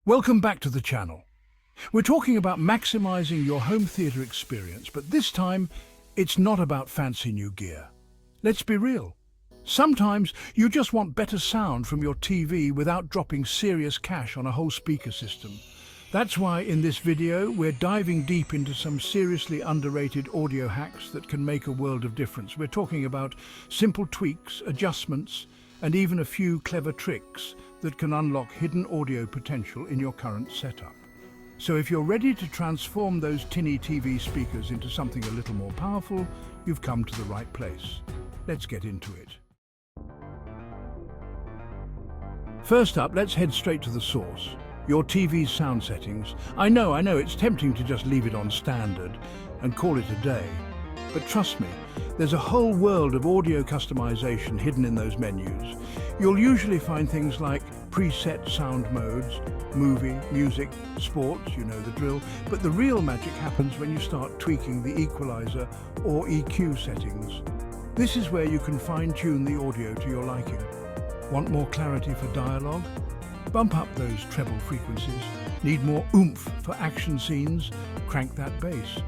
Welcome back to the channel. We're talking about maximizing your home theater experience, but this time it's not about fancy new gear. Let's be real. Sometimes you just want better sound from your TV without dropping serious cash on a whole speaker system. That's why in this video we're diving deep into some seriously underrated audio hacks that can make a world of difference. We're talking about simple tweaks, adjustments, and even a few clever tricks that can unlock hidden audio potential in your current setup. So if you're ready to transform those tinny TV speakers into something a little more powerful, you've come to the right place. Let's get into it. First up, let's head straight to the source. Your TV's sound settings. I know, it's tempting to just leave it on standard and call it a day. But trust me, there's a whole world of audio customization hidden in those menus. You'll usually find things like preset sound modes, movie, music, sports, you know the drill. But the real magic happens when you start tweaking the equalizer or EQ settings. This is where you can fine-tune the audio to your liking. Want more clarity for dialogue? Bump up those treble frequencies. Need more oomph for action scenes? Crank that bass.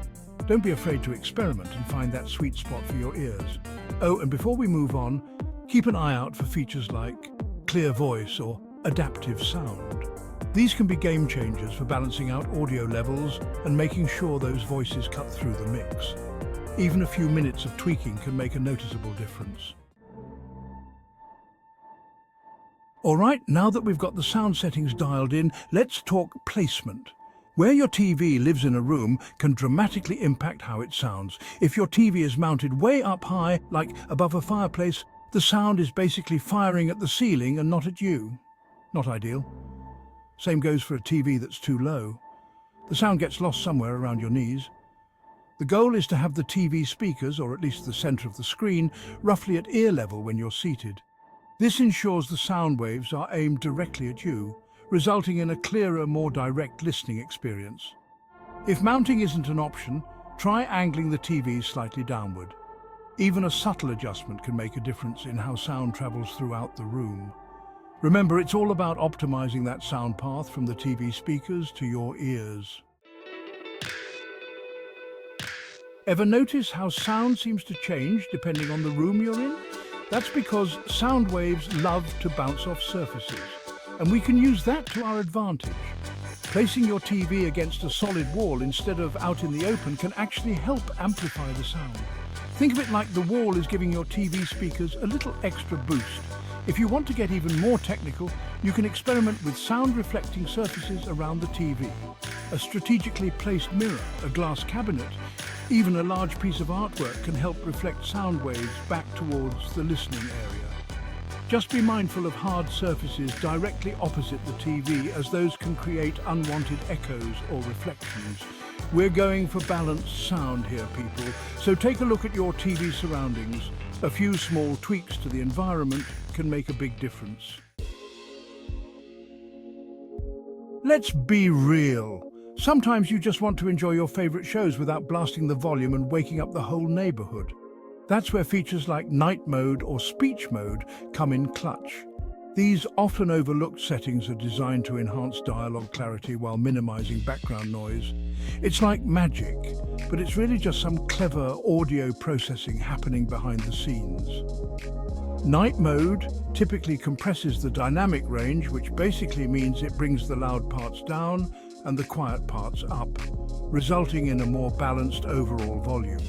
Don't be afraid to experiment and find that sweet spot for your ears. Oh, and before we move on, keep an eye out for features like clear voice or adaptive sound. These can be game changers for balancing out audio levels and making sure those voices cut through the mix. Even a few minutes of tweaking can make a noticeable difference. All right, now that we've got the sound settings dialed in, let's talk placement. Where your TV lives in a room can dramatically impact how it sounds. If your TV is mounted way up high, like above a fireplace, the sound is basically firing at the ceiling and not at you. Not ideal. Same goes for a TV that's too low. The sound gets lost somewhere around your knees. The goal is to have the TV speakers, or at least the center of the screen, roughly at ear level when you're seated. This ensures the sound waves are aimed directly at you, resulting in a clearer, more direct listening experience. If mounting isn't an option, try angling the TV slightly downward. Even a subtle adjustment can make a difference in how sound travels throughout the room. Remember, it's all about optimizing that sound path from the TV speakers to your ears. Ever notice how sound seems to change depending on the room you're in? That's because sound waves love to bounce off surfaces, and we can use that to our advantage. Placing your TV against a solid wall instead of out in the open can actually help amplify the sound. Think of it like the wall is giving your TV speakers a little extra boost. If you want to get even more technical, you can experiment with sound-reflecting surfaces around the TV. A strategically placed mirror, a glass cabinet, even a large piece of artwork can help reflect sound waves back towards the listening area. Just be mindful of hard surfaces directly opposite the TV, as those can create unwanted echoes or reflections. We're going for balanced sound here, people, so take a look at your TV surroundings. A few small tweaks to the environment can make a big difference. Let's be real. Sometimes you just want to enjoy your favorite shows without blasting the volume and waking up the whole neighborhood. That's where features like night mode or speech mode come in clutch. These often overlooked settings are designed to enhance dialogue clarity while minimizing background noise. It's like magic, but it's really just some clever audio processing happening behind the scenes. Night mode typically compresses the dynamic range, which basically means it brings the loud parts down and the quiet parts up, resulting in a more balanced overall volume.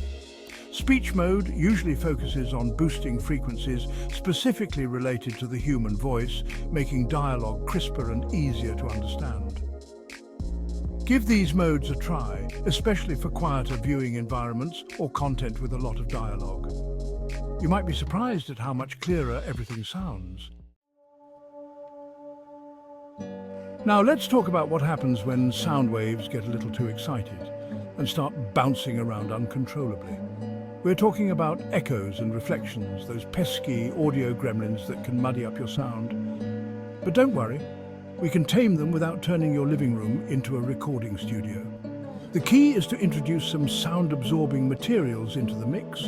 Speech mode usually focuses on boosting frequencies specifically related to the human voice, making dialogue crisper and easier to understand. Give these modes a try, especially for quieter viewing environments or content with a lot of dialogue. You might be surprised at how much clearer everything sounds. Now let's talk about what happens when sound waves get a little too excited and start bouncing around uncontrollably. We're talking about echoes and reflections, those pesky audio gremlins that can muddy up your sound. But don't worry, we can tame them without turning your living room into a recording studio. The key is to introduce some sound-absorbing materials into the mix.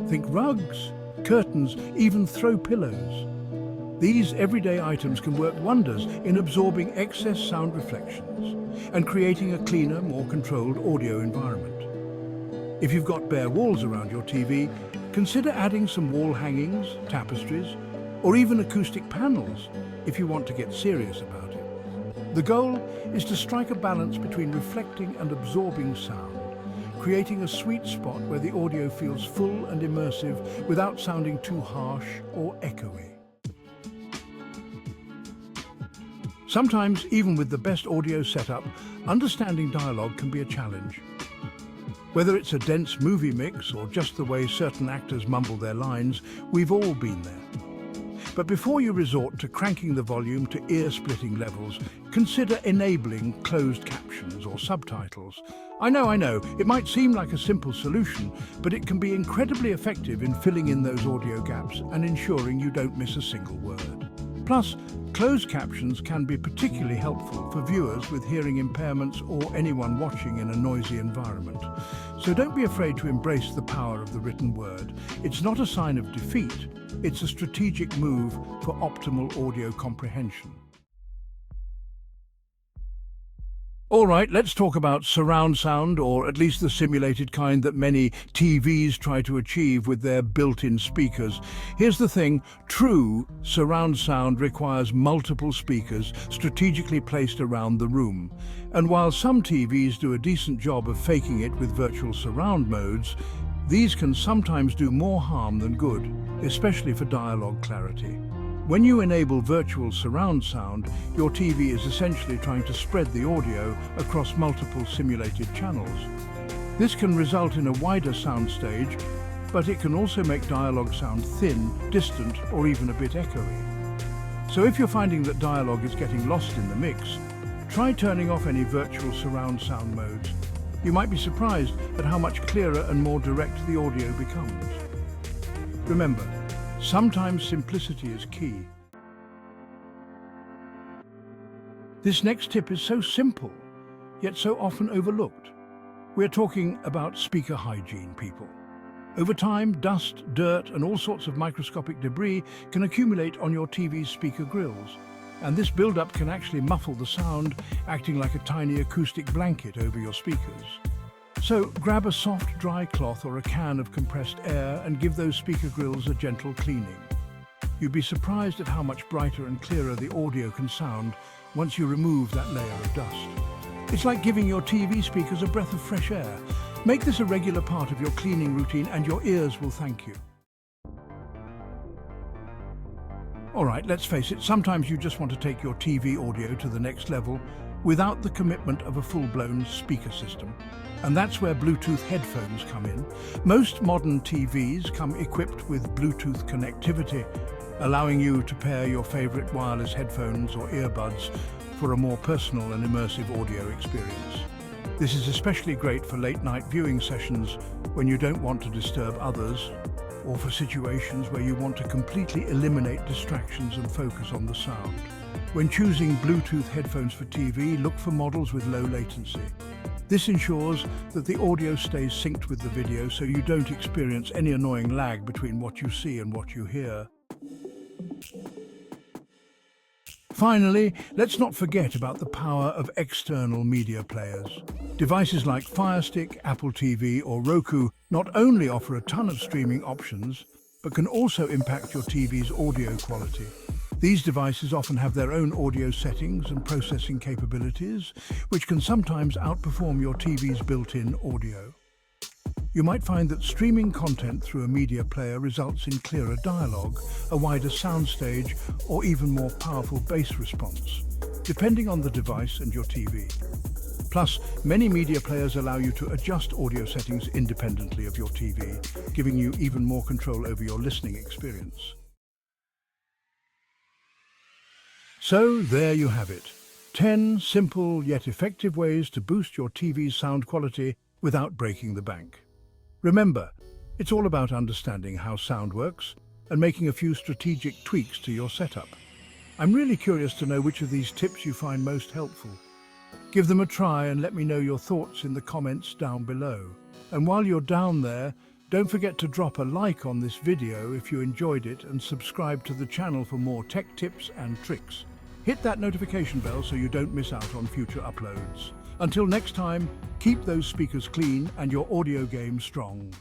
Think rugs, curtains, even throw pillows. These everyday items can work wonders in absorbing excess sound reflections and creating a cleaner, more controlled audio environment. If you've got bare walls around your TV, consider adding some wall hangings, tapestries, or even acoustic panels if you want to get serious about it. The goal is to strike a balance between reflecting and absorbing sound, creating a sweet spot where the audio feels full and immersive without sounding too harsh or echoey. Sometimes, even with the best audio setup, understanding dialogue can be a challenge. Whether it's a dense movie mix or just the way certain actors mumble their lines, we've all been there. But before you resort to cranking the volume to ear-splitting levels, consider enabling closed captions or subtitles. I know, it might seem like a simple solution, but it can be incredibly effective in filling in those audio gaps and ensuring you don't miss a single word. Plus, closed captions can be particularly helpful for viewers with hearing impairments or anyone watching in a noisy environment. So don't be afraid to embrace the power of the written word. It's not a sign of defeat, it's a strategic move for optimal audio comprehension. All right, let's talk about surround sound, or at least the simulated kind that many TVs try to achieve with their built-in speakers. Here's the thing, true surround sound requires multiple speakers strategically placed around the room. And while some TVs do a decent job of faking it with virtual surround modes, these can sometimes do more harm than good, especially for dialogue clarity. When you enable virtual surround sound, your TV is essentially trying to spread the audio across multiple simulated channels. This can result in a wider soundstage, but it can also make dialogue sound thin, distant, or even a bit echoey. So if you're finding that dialogue is getting lost in the mix, try turning off any virtual surround sound modes. You might be surprised at how much clearer and more direct the audio becomes. Remember, sometimes simplicity is key. This next tip is so simple, yet so often overlooked. We're talking about speaker hygiene, people. Over time, dust, dirt, and all sorts of microscopic debris can accumulate on your TV's speaker grills. And this buildup can actually muffle the sound, acting like a tiny acoustic blanket over your speakers. So grab a soft, dry cloth or a can of compressed air and give those speaker grills a gentle cleaning. You'd be surprised at how much brighter and clearer the audio can sound once you remove that layer of dust. It's like giving your TV speakers a breath of fresh air. Make this a regular part of your cleaning routine and your ears will thank you. All right, let's face it, sometimes you just want to take your TV audio to the next level without the commitment of a full-blown speaker system. And that's where Bluetooth headphones come in. Most modern TVs come equipped with Bluetooth connectivity, allowing you to pair your favorite wireless headphones or earbuds for a more personal and immersive audio experience. This is especially great for late-night viewing sessions when you don't want to disturb others, or for situations where you want to completely eliminate distractions and focus on the sound. When choosing Bluetooth headphones for TV, look for models with low latency. This ensures that the audio stays synced with the video so you don't experience any annoying lag between what you see and what you hear. Finally, let's not forget about the power of external media players. Devices like Fire Stick, Apple TV, or Roku not only offer a ton of streaming options, but can also impact your TV's audio quality. These devices often have their own audio settings and processing capabilities, which can sometimes outperform your TV's built-in audio. You might find that streaming content through a media player results in clearer dialogue, a wider soundstage, or even more powerful bass response, depending on the device and your TV. Plus, many media players allow you to adjust audio settings independently of your TV, giving you even more control over your listening experience. So there you have it. 10 simple yet effective ways to boost your TV's sound quality without breaking the bank. Remember, it's all about understanding how sound works and making a few strategic tweaks to your setup. I'm really curious to know which of these tips you find most helpful. Give them a try and let me know your thoughts in the comments down below. And while you're down there, Don't forget to drop a like on this video if you enjoyed it and subscribe to the channel for more tech tips and tricks. Hit that notification bell so you don't miss out on future uploads. Until next time, keep those speakers clean and your audio game strong.